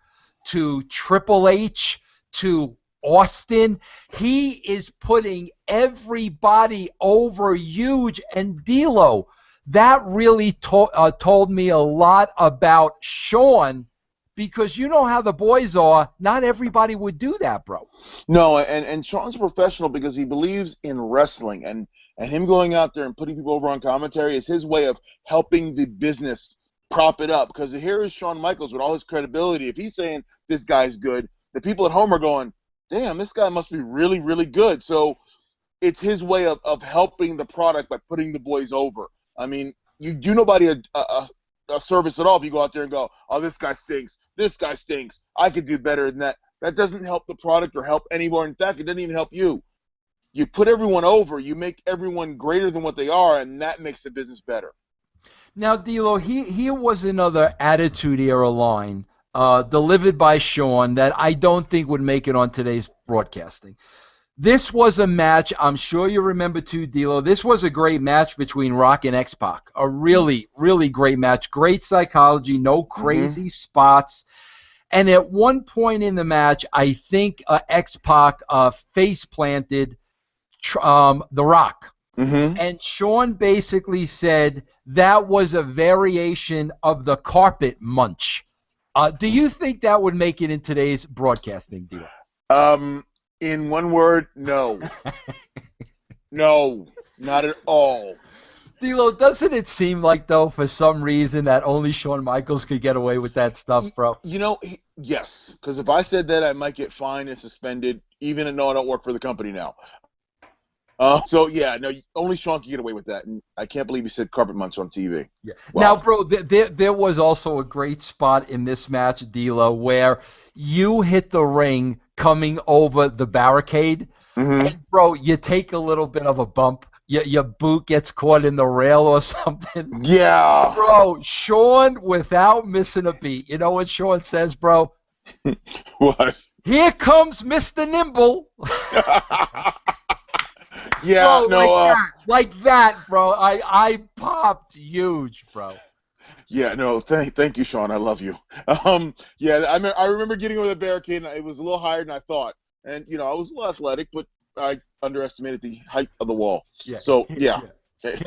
to Triple H to Austin, he is putting everybody over huge. And D'Lo, that really told me a lot about Shawn, because you know how the boys are. Not everybody would do that, bro. No, and Shawn's a professional because he believes in wrestling, and him going out there and putting people over on commentary is his way of helping the business prop it up. Because here is Shawn Michaels with all his credibility. If he's saying this guy's good, the people at home are going, damn, this guy must be really, really good. So it's his way of helping the product by putting the boys over. I mean, you do nobody a service at all if you go out there and go, oh, this guy stinks. This guy stinks. I could do better than that. That doesn't help the product or help anymore. In fact, it doesn't even help you. You put everyone over. You make everyone greater than what they are, and that makes the business better. Now, D'Lo, here was another Attitude Era line delivered by Shawn that I don't think would make it on today's broadcasting. This was a match, I'm sure you remember too, D'Lo. This was a great match between Rock and X-Pac. A really, really great match. Great psychology, no crazy spots. And at one point in the match, I think X-Pac face planted The Rock. And Shawn basically said that was a variation of the carpet munch. Do you think that would make it in today's broadcasting deal? In one word, no. No, not at all. D'Lo, doesn't it seem like, though, for some reason that only Shawn Michaels could get away with that stuff, bro? Yes, because if I said that, I might get fined and suspended, even though I don't work for the company now. So, yeah, no, only Shawn can get away with that. And I can't believe he said carpet munch on TV. Yeah. Wow. Now, bro, there was also a great spot in this match, D'Lo, where you hit the ring coming over the barricade. And, bro, you take a little bit of a bump. Your boot gets caught in the rail or something. Yeah. Bro, Shawn, without missing a beat. You know what Shawn says, bro? What? Here comes Mr. Nimble. Yeah, bro, no. like that, bro. I popped huge, bro. Yeah, no, thank you, Shawn. I love you. Yeah, I remember getting over the barricade, and it was a little higher than I thought. And, I was a little athletic, but I underestimated the height of the wall. Yeah. So, yeah.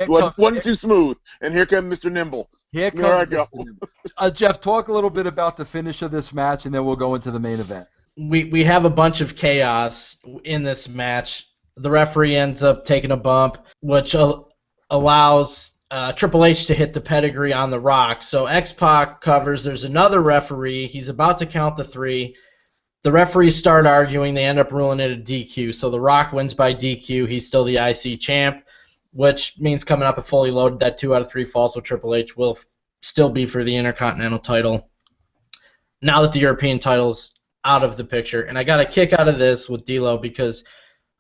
Wasn't too smooth. And here comes Mr. Nimble. Here comes Mr. Nimble. Jeff, talk a little bit about the finish of this match, and then we'll go into the main event. We have a bunch of chaos in this match. The referee ends up taking a bump, which allows Triple H to hit the pedigree on The Rock. So X-Pac covers. There's another referee. He's about to count the 3. The referees start arguing. They end up ruling it a DQ. So The Rock wins by DQ. He's still the IC champ, which means coming up at Fully Loaded, that 2 out of 3 falls with Triple H will still be for the Intercontinental title. Now that the European title's out of the picture. And I got a kick out of this with D'Lo because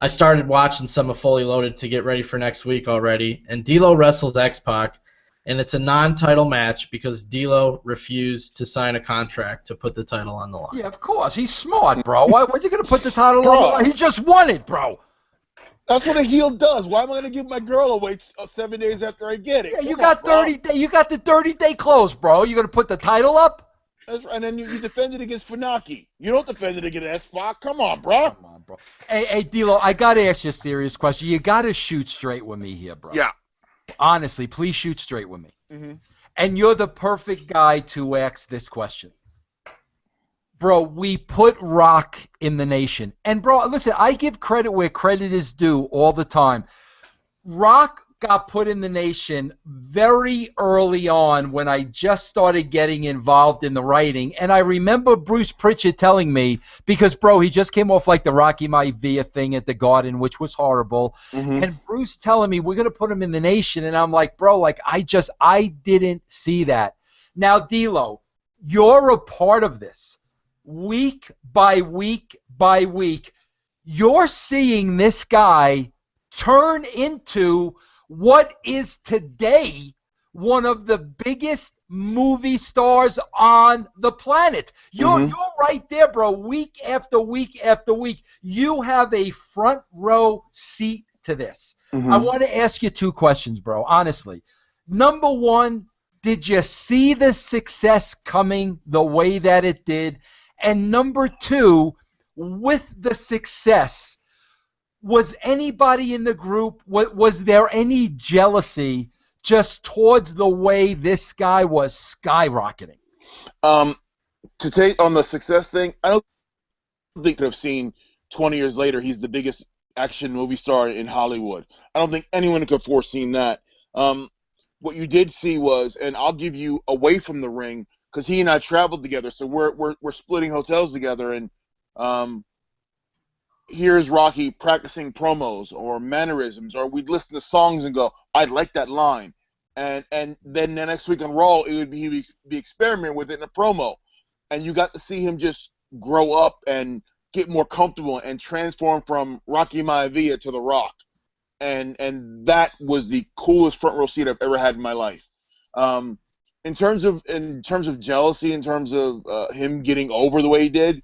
I started watching some of Fully Loaded to get ready for next week already. And D'Lo wrestles X-Pac. And it's a non-title match because D'Lo refused to sign a contract to put the title on the line. Yeah, of course. He's smart, bro. Why's he going to put the title on the line? He just won it, bro. That's what a heel does. Why am I going to give my girl away 7 days after I get it? Yeah, you got 30 day. You got the 30-day close, bro. You going to put the title up? That's right. And then you defend it against Funaki. You don't defend it against X-Pac. Come on, bro. Come on, bro. Hey, D'Lo, I got to ask you a serious question. You got to shoot straight with me here, bro. Yeah. Honestly, please shoot straight with me. And you're the perfect guy to ask this question. Bro, we put Rock in the nation. And, bro, listen, I give credit where credit is due all the time. Rock got put in the nation very early on when I just started getting involved in the writing. And I remember Bruce Pritchard telling me, because, bro, he just came off like the Rocky Maivia thing at the Garden, which was horrible. And Bruce telling me, we're going to put him in the nation. And I'm like, bro, like, I didn't see that. Now, D'Lo, you're a part of this. Week by week by week, you're seeing this guy turn into what is today one of the biggest movie stars on the planet. You're right there, bro. Week after week after week, you have a front row seat to this. I want to ask you 2 questions, bro, honestly. Number one, did you see the success coming the way that it did? And number 2, with the success, was anybody in the group, was there any jealousy just towards the way this guy was skyrocketing? To take on the success thing, I don't think you could have seen 20 years later he's the biggest action movie star in Hollywood. I don't think anyone could have foreseen that. What you did see was, and I'll give you away from the ring, because he and I traveled together, so we're splitting hotels together, and here's Rocky practicing promos or mannerisms, or we'd listen to songs and go, I like that line. And then the next week on Raw, it would be experimenting with it in a promo. And you got to see him just grow up and get more comfortable and transform from Rocky Maivia to The Rock. And that was the coolest front row seat I've ever had in my life. In terms of jealousy, in terms of him getting over the way he did,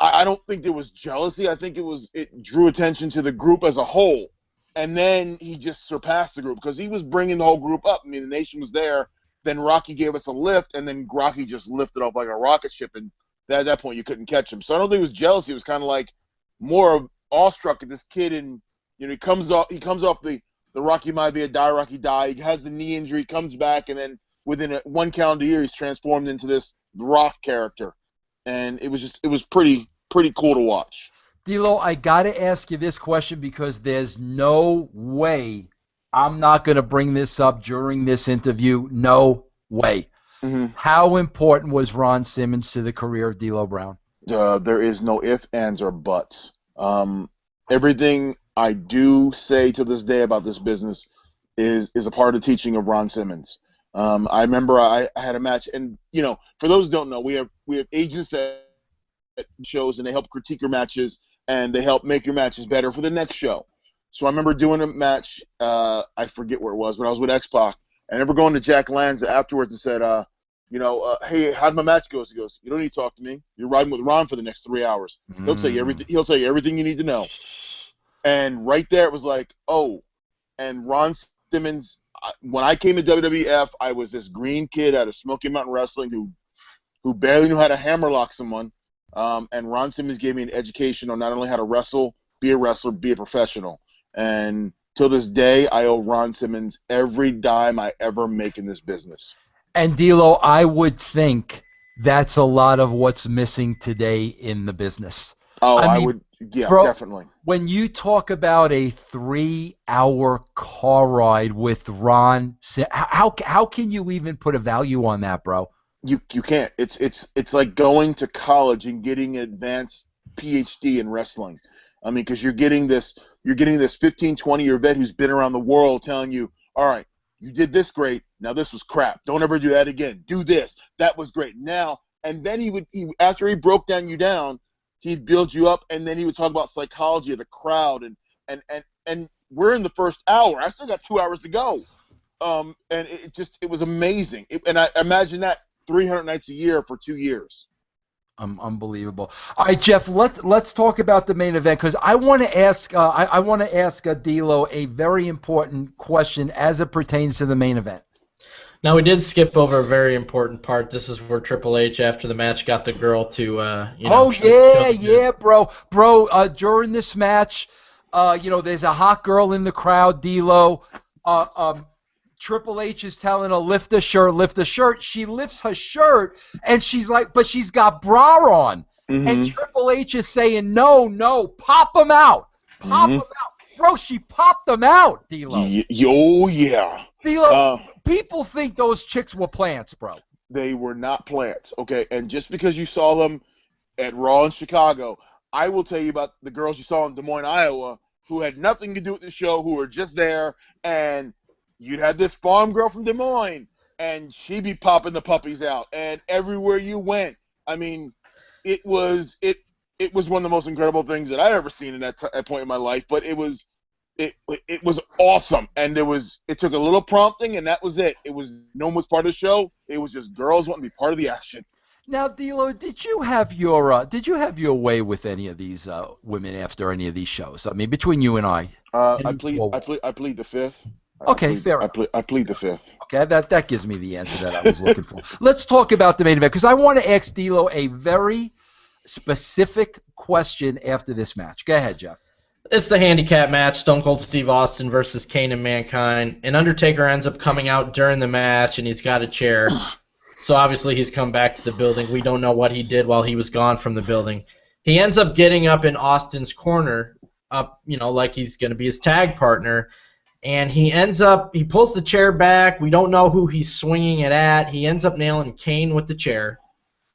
I don't think there was jealousy. I think it drew attention to the group as a whole, and then he just surpassed the group because he was bringing the whole group up. I mean, the nation was there. Then Rocky gave us a lift, and then Rocky just lifted off like a rocket ship, and at that point you couldn't catch him. So I don't think it was jealousy. It was kind of like more of awestruck at this kid, and he comes off the Rocky Maivia die, Rocky die. He has the knee injury, comes back, and then within one calendar year he's transformed into this Rock character. And it was pretty cool to watch. D'Lo, I got to ask you this question because there's no way I'm not going to bring this up during this interview. No way. Mm-hmm. How important was Ron Simmons to the career of D'Lo Brown? There is no ifs, ands, or buts. Everything I do say to this day about this business is a part of the teaching of Ron Simmons. I remember I had a match, and for those who don't know, we have agents that shows, and they help critique your matches, and they help make your matches better for the next show. So I remember doing a match, I forget where it was, but I was with X-Pac, and I remember going to Jack Lanza afterwards and said, hey, how'd my match go? He goes, you don't need to talk to me. You're riding with Ron for the next 3 hours. He'll tell you everything. He'll tell you everything you need to know. And right there, it was like, oh, and Ron Simmons. When I came to WWF, I was this green kid out of Smoky Mountain Wrestling who barely knew how to hammerlock someone. And Ron Simmons gave me an education on not only how to wrestle, be a wrestler, be a professional. And till this day, I owe Ron Simmons every dime I ever make in this business. And D'Lo, I would think that's a lot of what's missing today in the business. Oh, I mean, would, yeah, bro, definitely. When you talk about a 3-hour car ride with Ron, how can you even put a value on that, bro? You can't. It's like going to college and getting an advanced PhD in wrestling. I mean, because you're getting this 15, 20-year vet who's been around the world telling you, all right, you did this great. Now this was crap. Don't ever do that again. Do this. That was great. Now, and then he after he broke you down, he'd build you up, and then he would talk about psychology of the crowd, and we're in the first hour. I still got 2 hours to go, and it was amazing. And I imagine that 300 nights a year for 2 years. Unbelievable. All right, Jeff. Let's talk about the main event because I want to ask D'Lo a very important question as it pertains to the main event. Now, we did skip over a very important part. This is where Triple H, after the match, got the girl to, Oh, yeah, bro. During this match, there's a hot girl in the crowd, D'Lo. Triple H is telling her, lift the shirt. She lifts her shirt, and she's like, but she's got bra on. Mm-hmm. And Triple H is saying, no, pop them out. Pop them out. Bro, she popped them out, D'Lo. Oh, yeah. D'Lo, people think those chicks were plants, bro. They were not plants, okay? And just because you saw them at Raw in Chicago, I will tell you about the girls you saw in Des Moines, Iowa, who had nothing to do with the show, who were just there, and you'd have this farm girl from Des Moines, and she'd be popping the puppies out, and everywhere you went, I mean, it was one of the most incredible things that I've ever seen in that point in my life, but it was awesome, and it took a little prompting, and that was it. No one was part of the show. It was just girls wanting to be part of the action. Now, D'Lo, did you have your way with any of these women after any of these shows? I mean, between you and I. I plead the fifth. Okay, fair enough. I plead the fifth. Okay, that gives me the answer that I was looking for. Let's talk about the main event because I want to ask D'Lo a very specific question after this match. Go ahead, Jeff. It's the handicap match, Stone Cold Steve Austin versus Kane and Mankind. And Undertaker ends up coming out during the match, and he's got a chair. So obviously he's come back to the building. We don't know what he did while he was gone from the building. He ends up getting up in Austin's corner, like he's going to be his tag partner. And he pulls the chair back. We don't know who he's swinging it at. He ends up nailing Kane with the chair.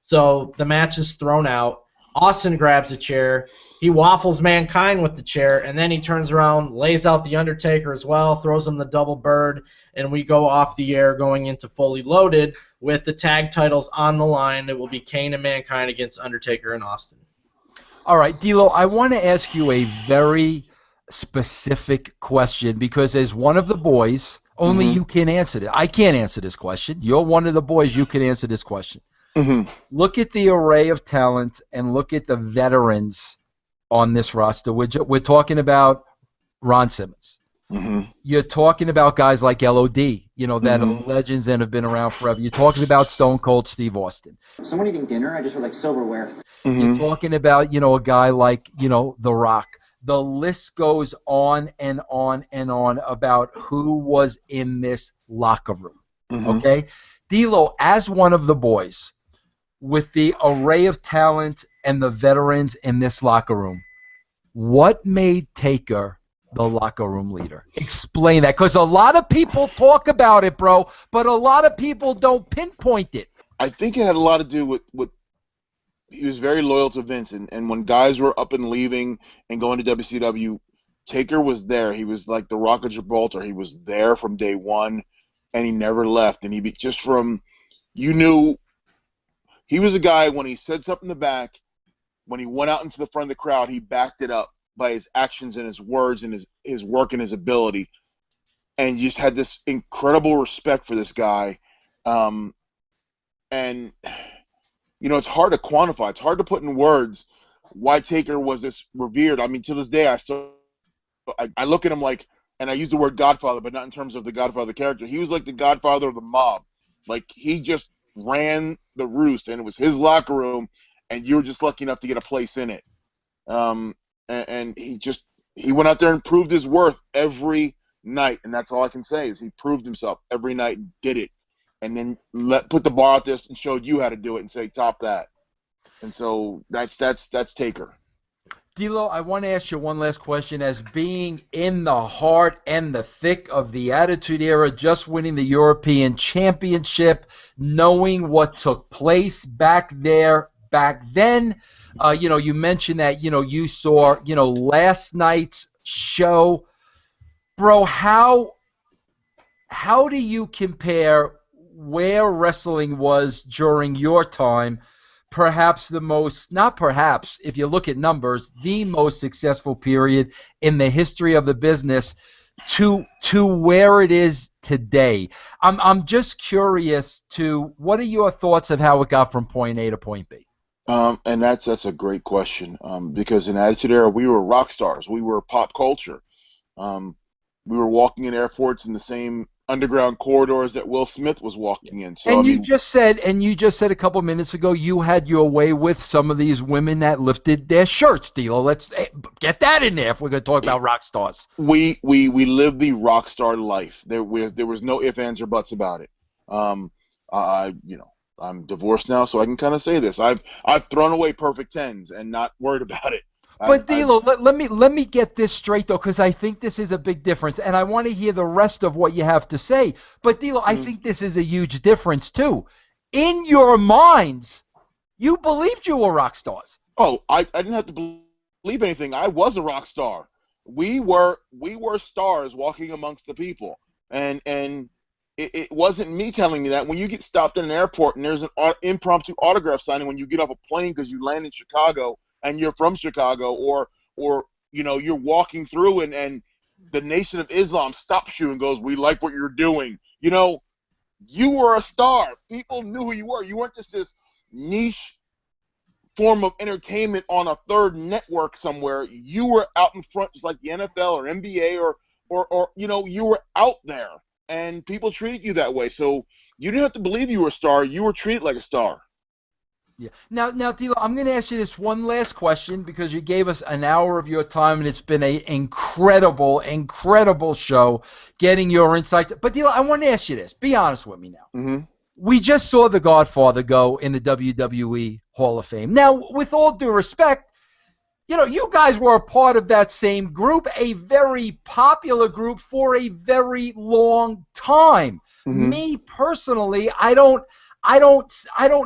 So the match is thrown out. Austin grabs a chair. He waffles Mankind with the chair, and then he turns around, lays out the Undertaker as well, throws him the double bird, and we go off the air going into Fully Loaded with the tag titles on the line. It will be Kane and Mankind against Undertaker and Austin. All right, D'Lo, I want to ask you a very specific question because as one of the boys, Only you can answer it. I can't answer this question. You're one of the boys. You can answer this question. Look at the array of talent and look at the veterans on this roster. We're talking about Ron Simmons. You're talking about guys like LOD, that are legends and have been around forever. You're talking about Stone Cold Steve Austin. Someone eating dinner? I just heard like silverware. You're talking about, a guy like, The Rock. The list goes on and on and on about who was in this locker room. Okay? D'Lo, as one of the boys, with the array of talent and the veterans in this locker room, what made Taker the locker room leader? Explain that, because a lot of people talk about it, bro, but a lot of people don't pinpoint it. I think it had a lot to do with he was very loyal to Vince, and when guys were up and leaving and going to WCW, Taker was there. He was like the Rock of Gibraltar. He was there from day one, and he never left. And you knew he was a guy, when he said something in the back, when he went out into the front of the crowd, he backed it up by his actions and his words and his work and his ability. And you just had this incredible respect for this guy. And it's hard to quantify. It's hard to put in words why Taker was this revered. I mean, to this day, I look at him like, and I use the word Godfather, but not in terms of the Godfather character. He was like the Godfather of the mob. Like, he just ran the roost, and it was his locker room, and you were just lucky enough to get a place in it. And he went out there and proved his worth every night, and that's all I can say is he proved himself every night and did it. And then put the bar out there and showed you how to do it and say, top that. And so that's Taker. D'Lo, I want to ask you one last question. As being in the heart and the thick of the Attitude Era, just winning the European Championship, knowing what took place back then, you mentioned that, you saw, last night's show. Bro, how do you compare where wrestling was during your time, perhaps the most, not perhaps, if you look at numbers, the most successful period in the history of the business, to where it is today? I'm just curious what are your thoughts of how it got from point A to point B? And that's a great question, because in Attitude Era, we were rock stars. We were pop culture. We were walking in airports in the same underground corridors that Will Smith was walking in. So and you just said a couple minutes ago you had your way with some of these women that lifted their shirts, D'Lo. Let's get that in there if we're going to talk about rock stars. We lived the rock star life. There was no ifs, ands, or buts about it. I'm divorced now, so I can kind of say this. I've thrown away perfect tens and not worried about it. But D'Lo, let me get this straight though, because I think this is a big difference, and I want to hear the rest of what you have to say. But D'Lo, I think this is a huge difference too. In your minds, you believed you were rock stars. Oh, I didn't have to believe anything. I was a rock star. We were stars walking amongst the people, and it wasn't me telling you that. When you get stopped in an airport and there's an impromptu autograph signing when you get off a plane because you land in Chicago and you're from Chicago, or you're walking through and the Nation of Islam stops you and goes, "We like what you're doing." You were a star. People knew who you were. You weren't just this niche form of entertainment on a third network somewhere. You were out in front, just like the NFL or NBA or you were out there, and people treated you that way. So you didn't have to believe you were a star. You were treated like a star. Yeah. Now, D'Lo, I'm going to ask you this one last question because you gave us an hour of your time, and it's been an incredible, incredible show getting your insights. But, D'Lo, I want to ask you this. Be honest with me now. Mm-hmm. We just saw The Godfather go in the WWE Hall of Fame. Now, with all due respect, you guys were a part of that same group, a very popular group for a very long time. Mm-hmm. Me, personally, I don't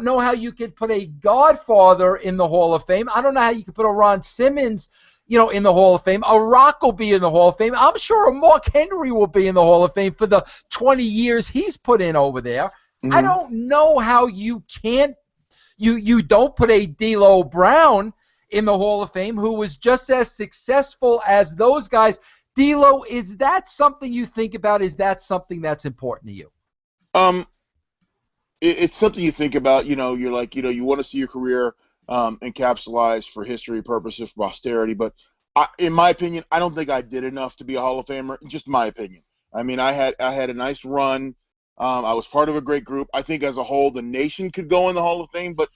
know how you could put a Godfather in the Hall of Fame. I don't know how you could put a Ron Simmons, in the Hall of Fame. A Rock will be in the Hall of Fame. I'm sure a Mark Henry will be in the Hall of Fame for the 20 years he's put in over there. Mm-hmm. I don't know how you can't, you don't put a D'Lo Brown in the Hall of Fame, who was just as successful as those guys. D'Lo, is that something you think about? Is that something that's important to you? It's something you think about. You're like, you want to see your career encapsulated for history purposes, for posterity. But in my opinion, I don't think I did enough to be a Hall of Famer. Just my opinion. I mean, I had a nice run. I was part of a great group. I think as a whole, the nation could go in the Hall of Fame, but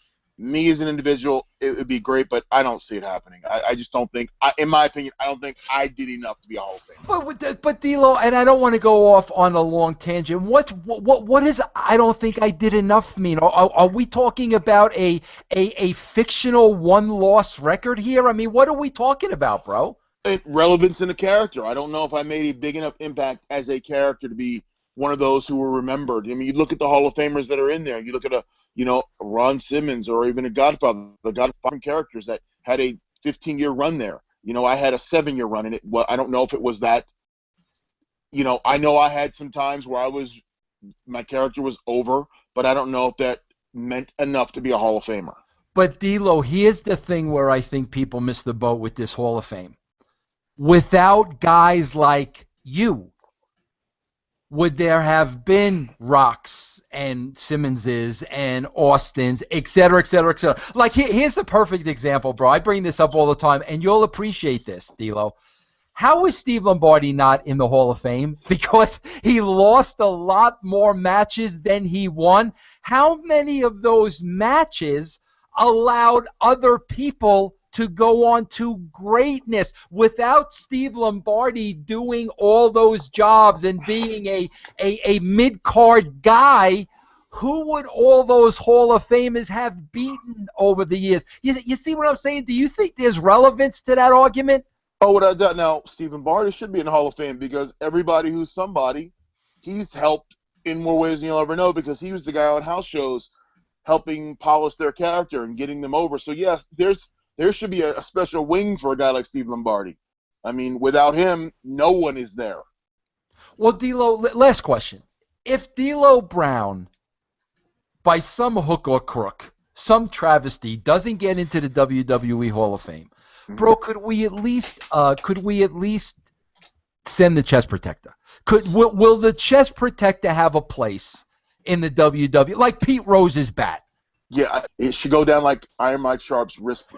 me as an individual, it would be great, but I don't see it happening. I just don't think, in my opinion, I don't think I did enough to be a Hall of Famer. But D'Lo, and I don't want to go off on a long tangent. What is I don't think I did enough mean? Are we talking about a fictional one-loss record here? I mean, what are we talking about, bro? Relevance in a character. I don't know if I made a big enough impact as a character to be one of those who were remembered. I mean, you look at the Hall of Famers that are in there. You look at Ron Simmons or even a Godfather, the Godfather characters that had a 15-year run there. I had a 7-year run in it. Well, I don't know if it was that. I know I had some times where my character was over, but I don't know if that meant enough to be a Hall of Famer. But D'Lo, here's the thing where I think people miss the boat with this Hall of Fame. Without guys like you, would there have been Rocks and Simmonses and Austins, et cetera, et cetera, et cetera? Like, here's the perfect example, bro. I bring this up all the time, and you'll appreciate this, D'Lo. How is Steve Lombardi not in the Hall of Fame? Because he lost a lot more matches than he won. How many of those matches allowed other people to go on to greatness? Without Steve Lombardi doing all those jobs and being a mid-card guy, who would all those Hall of Famers have beaten over the years? You see what I'm saying? Do you think there's relevance to that argument? Oh, without doubt. Now, Steve Lombardi should be in the Hall of Fame because everybody who's somebody, he's helped in more ways than you'll ever know because he was the guy on house shows helping polish their character and getting them over. So, yes, there should be a special wing for a guy like Steve Lombardi. I mean, without him, no one is there. Well, D'Lo, last question. If D'Lo Brown, by some hook or crook, some travesty, doesn't get into the WWE Hall of Fame, bro, could we at least send the chest protector? Will the chest protector have a place in the WWE, like Pete Rose's bat? Yeah, it should go down like Iron Mike Sharp's wrist,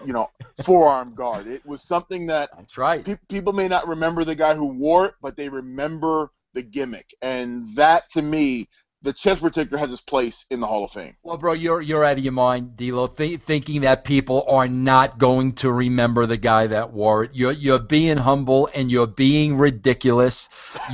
forearm guard. It was something that that's right. People may not remember the guy who wore it, but they remember the gimmick. And that, to me, the chest protector has its place in the Hall of Fame. Well, bro, you're out of your mind, D'Lo, thinking that people are not going to remember the guy that wore it. You're being humble and you're being ridiculous.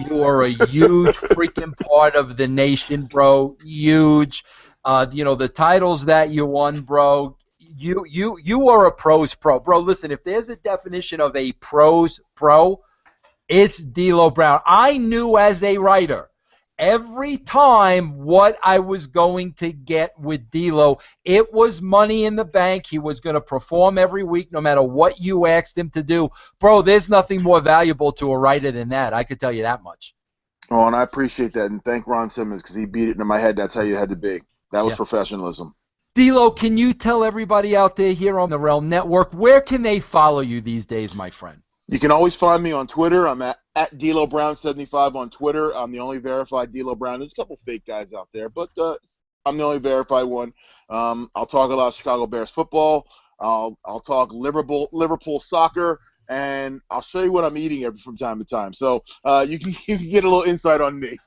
You are a huge freaking part of the nation, bro. Huge. The titles that you won, bro. You are a pros pro, bro. Listen, if there's a definition of a pros pro, it's D'Lo Brown. I knew as a writer every time what I was going to get with D'Lo. It was money in the bank. He was going to perform every week no matter what you asked him to do. Bro, there's nothing more valuable to a writer than that. I could tell you that much. Oh, and I appreciate that. And thank Ron Simmons because he beat it into my head. That's how you had to be. That was professionalism. D'Lo, can you tell everybody out there here on the Realm Network, where can they follow you these days, my friend? You can always find me on Twitter. I'm at D'Lo Brown75 on Twitter. I'm the only verified D'Lo Brown. There's a couple fake guys out there, but I'm the only verified one. I'll talk a lot of Chicago Bears football. I'll talk Liverpool soccer, and I'll show you what I'm eating from time to time. So you can get a little insight on me.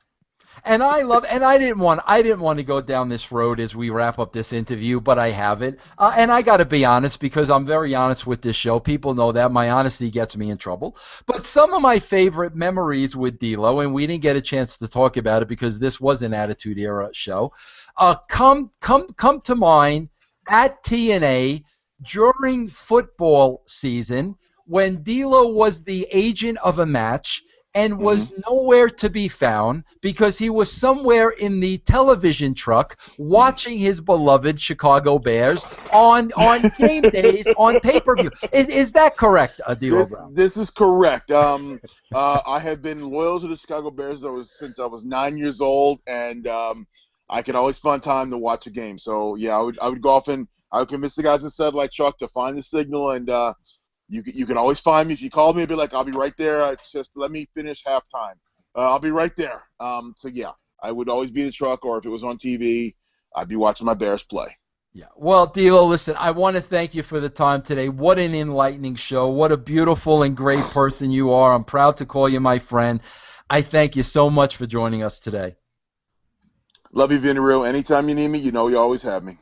And I didn't want to go down this road as we wrap up this interview, but I haven't. And I got to be honest because I'm very honest with this show. People know that my honesty gets me in trouble. But some of my favorite memories with D'Lo, and we didn't get a chance to talk about it because this was an Attitude Era show, come to mind at TNA during football season when D'Lo was the agent of a match and was nowhere to be found because he was somewhere in the television truck watching his beloved Chicago Bears on game days on pay-per-view. Is that correct, D'Lo Brown? This is correct. I have been loyal to the Chicago Bears since I was 9 years old, and I could always find time to watch a game. So, yeah, I would go off and I would convince the guys in the satellite truck to find the signal and You can always find me. If you call me, I'll be like, I'll be right there. Just let me finish halftime. I'll be right there. So yeah, I would always be in the truck, or if it was on TV, I'd be watching my Bears play. Yeah. Well, D'Lo, listen, I want to thank you for the time today. What an enlightening show. What a beautiful and great person you are. I'm proud to call you my friend. I thank you so much for joining us today. Love you, Vinny Real. Anytime you need me, you know you always have me.